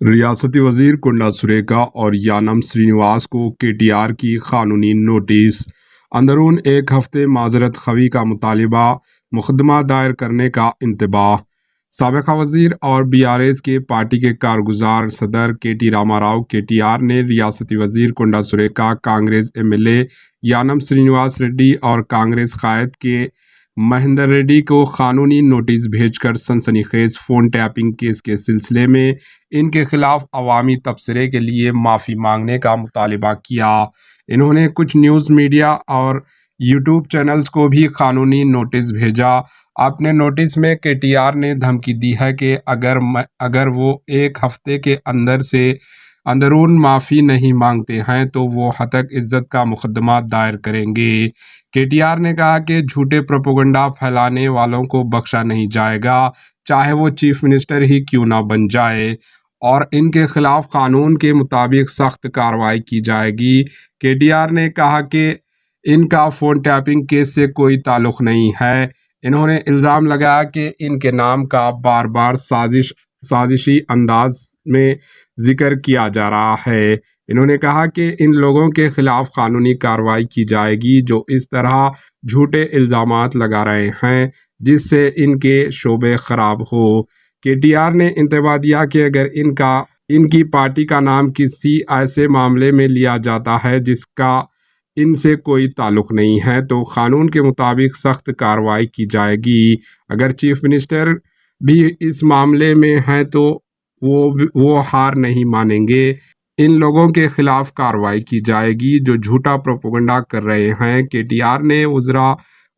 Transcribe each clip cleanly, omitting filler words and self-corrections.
रियासती वजीर कुंडा सुरेखा और यानम श्रीनिवास को केटीआर की कानूनी नोटिस। अंदरून एक हफ्ते माजरत खवी का मुतालिबा, मुकदमा दायर करने का इंतबाह। साबिक़ा वजीर और बीआरएस के पार्टी के कारगुजार सदर केटी रामाराव केटीआर ने रियासती वजीर कुंडा सुरेखा, कांग्रेस एमएलए यानम श्रीनिवास रेड्डी और कांग्रेस कायद के महेंद्र रेड्डी को कानूनी नोटिस भेजकर सनसनीखेज फ़ोन टैपिंग केस के सिलसिले में इनके खिलाफ अवामी तबसरे के लिए माफ़ी मांगने का मुतालिबा किया। इन्होंने कुछ न्यूज़ मीडिया और यूट्यूब चैनल्स को भी कानूनी नोटिस भेजा। अपने नोटिस में केटीआर ने धमकी दी है कि अगर वो एक हफ्ते के अंदर से अंदरून माफ़ी नहीं मांगते हैं तो वो हतक इज्जत का मुकदमा दायर करेंगे। केटीआर ने कहा कि झूठे प्रोपेगेंडा फैलाने वालों को बख्शा नहीं जाएगा, चाहे वो चीफ मिनिस्टर ही क्यों ना बन जाए, और इनके खिलाफ कानून के मुताबिक सख्त कार्रवाई की जाएगी। केटीआर ने कहा कि इनका फ़ोन टैपिंग केस से कोई ताल्लुक़ नहीं है। इन्होंने इल्ज़ाम लगाया कि इनके नाम का बार बार साजिशी अंदाज में जिक्र किया जा रहा है। इन्होंने कहा कि इन लोगों के खिलाफ कानूनी कार्रवाई की जाएगी जो इस तरह झूठे इल्ज़ामात लगा रहे हैं जिससे इनके शोबे ख़राब हो। केटीआर ने इंतबा दिया कि अगर इनकी पार्टी का नाम किसी ऐसे मामले में लिया जाता है जिसका इनसे कोई ताल्लुक़ नहीं है तो कानून के मुताबिक सख्त कार्रवाई की जाएगी। अगर चीफ मिनिस्टर भी इस मामले में हैं तो वो हार नहीं मानेंगे। इन लोगों के खिलाफ कार्रवाई की जाएगी जो झूठा प्रोपेगेंडा कर रहे हैं। केटीआर ने वज़रा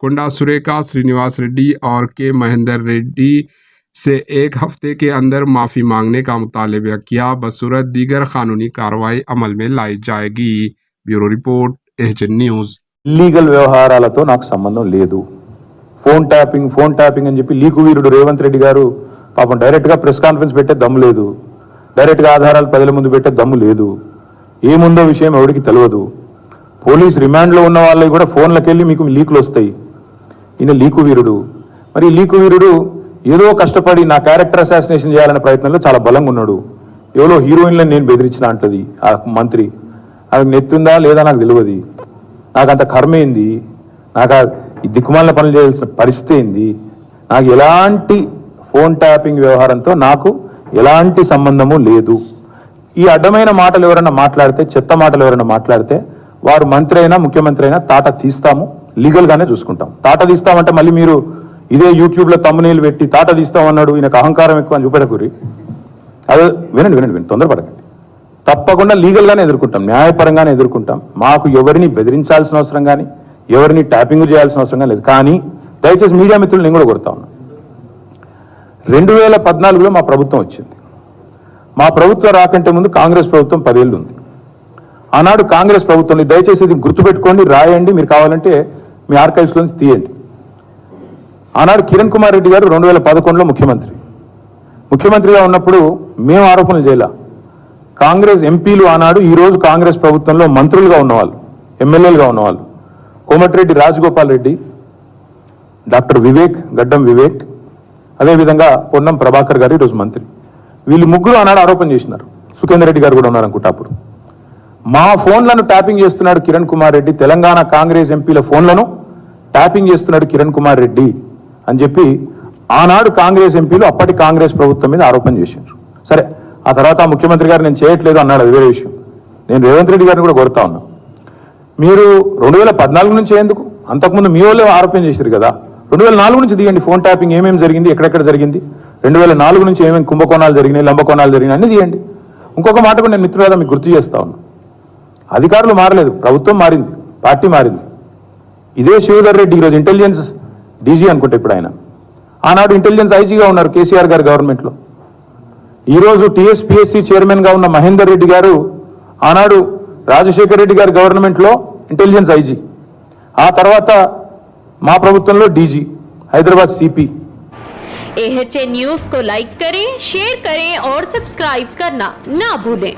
कुंडा सुरेखा, श्रीनिवास रेड्डी और के महेंद्र रेड्डी से एक हफ्ते के अंदर माफ़ी मांगने का मुतालबा किया। बसूरत दीगर कानूनी कार्रवाई अमल में लाई जाएगी। Bureau report, HN news. Legal వ్యవహారాలతో నాకు సంబంధం లేదు. ఫోన్ ట్యాపింగ్ అని చెప్పి లీకు వీరుడు రేవంత్ రెడ్డి గారు పాపం డైరెక్ట్గా ప్రెస్ కాన్ఫరెన్స్ పెట్టే దమ్ము లేదు, డైరెక్ట్గా ఆధారాలు ప్రజల ముందు పెట్టే దమ్ము లేదు. ఏముందో విషయం ఎవరికి తెలియదు. పోలీస్ రిమాండ్లో ఉన్న వాళ్ళకి కూడా ఫోన్లకు వెళ్ళి మీకు లీకులు వస్తాయి. ఈయన లీకు వీరుడు. మరి లీకు వీరుడు ఏదో కష్టపడి నా క్యారెక్టర్ అసాసినేషన్ చేయాలనే ప్రయత్నంలో చాలా బలంగా ఉన్నాడు. ఎవరో హీరోయిన్లను నేను బెదిరించిన అంటది ఆ మంత్రి. అది నెత్తుందా లేదా నాకు తెలియదు. నాకు అంత కర్మ ఏంది, నాకు ఈ దిక్కుమాలిన పనులు చేయాల్సిన పరిస్థితి ఏంది, నాకు ఎలాంటి ఫోన్ ట్యాపింగ్ వ్యవహారంతో నాకు ఎలాంటి సంబంధము లేదు. ఈ అడ్డమైన మాటలు ఎవరైనా మాట్లాడితే, చెత్త మాటలు ఎవరైనా మాట్లాడితే వారు మంత్రి అయినా ముఖ్యమంత్రి అయినా తాట తీస్తాము, లీగల్గానే చూసుకుంటాం. తాట తీస్తామంటే మళ్ళీ మీరు ఇదే యూట్యూబ్లో తమ్మునీళ్ళు పెట్టి తాట తీస్తామన్నాడు ఈయనకు అహంకారం ఎక్కువ అని చూపెడకూరి. అదే వినండి, తొందరపడకండి. తప్పకుండా లీగల్గానే ఎదుర్కొంటాం, న్యాయపరంగానే ఎదుర్కొంటాం. మాకు ఎవరిని బెదిరించాల్సిన అవసరం కానీ ఎవరిని ట్యాపింగ్ చేయాల్సిన అవసరం కానీ లేదు. కానీ దయచేసి మీడియా మిత్రులు నేను కూడా కొడతా ఉన్నా. 2014లో మా ప్రభుత్వం వచ్చింది. మా ప్రభుత్వం రాకంటే ముందు కాంగ్రెస్ ప్రభుత్వం 10 ఏళ్ళు ఉంది. ఆనాడు కాంగ్రెస్ ప్రభుత్వం, దయచేసి ఇది గుర్తుపెట్టుకోండి, రాయండి, మీరు కావాలంటే మీ ఆర్కైవ్స్లోంచి తీయండి. ఆనాడు కిరణ్ కుమార్ రెడ్డి గారు 2011లో ముఖ్యమంత్రిగా ఉన్నప్పుడు మేము ఆరోపణలు చేయాల. కాంగ్రెస్ ఎంపీలు ఆనాడు ఈరోజు కాంగ్రెస్ ప్రభుత్వంలో మంత్రులుగా ఉన్నవాళ్ళు, ఎమ్మెల్యేలుగా ఉన్నవాళ్ళు, కోమటిరెడ్డి రాజగోపాల్ రెడ్డి, డాక్టర్ గడ్డం వివేక్, అదేవిధంగా పొన్నం ప్రభాకర్ గారు ఈరోజు మంత్రి. వీళ్ళు ముగ్గురు ఆనాడు ఆరోపణ చేసినారు. సుఖేందర్ రెడ్డి గారు కూడా ఉన్నారు అనుకుంటా. అప్పుడు మా ఫోన్లను ట్యాపింగ్ చేస్తున్నాడు కిరణ్ కుమార్ రెడ్డి, తెలంగాణ కాంగ్రెస్ ఎంపీల ఫోన్లను ట్యాపింగ్ చేస్తున్నాడు కిరణ్ కుమార్ రెడ్డి అని చెప్పి ఆనాడు కాంగ్రెస్ ఎంపీలు అప్పటి కాంగ్రెస్ ప్రభుత్వం మీద ఆరోపణ చేశారు. సరే, ఆ తర్వాత ముఖ్యమంత్రి గారు నేను చేయట్లేదు అన్నాడు, అది వేరే విషయం. నేను రేవంత్ రెడ్డి గారిని కూడా కోరుతా ఉన్నా, మీరు 2014 నుంచి ఎందుకు, అంతకుముందు మీ వాళ్ళే ఆరోపణ చేశారు కదా, 2004 నుంచి తీయండి. ఫోన్ ట్యాపింగ్ ఏమేమి జరిగింది, ఎక్కడెక్కడ జరిగింది, 2004 నుంచి ఏమేమి కుంభకోణాలు జరిగినాయి, లంబకోణాలు జరిగినాయి అన్ని తీయండి. ఇంకొక మాట కూడా నేను మిత్రులుగా మీకు గుర్తు చేస్తా ఉన్నా, అధికారులు మారలేదు, ప్రభుత్వం మారింది, పార్టీ మారింది. ఇదే శివధర్ రెడ్డి ఈరోజు ఇంటెలిజెన్స్ డీజీ అనుకుంటే ఇప్పుడు ఆయన, ఆనాడు ఇంటెలిజెన్స్ ఐజీగా ఉన్నారు కేసీఆర్ గారు గవర్నమెంట్లో. ఈరోజు టీఎస్పీఎస్సీ చైర్మన్గా ఉన్న మహేందర్ రెడ్డి గారు ఆనాడు రాజశేఖర్ రెడ్డి గారి గవర్నమెంట్లో ఇంటెలిజెన్స్ ఐజీ, ఆ తర్వాత మా ప్రభుత్వంలో DG, Hyderabad CP. HN news को लाइक करें, शेयर करें और सब्सक्राइब करना ना भूलें।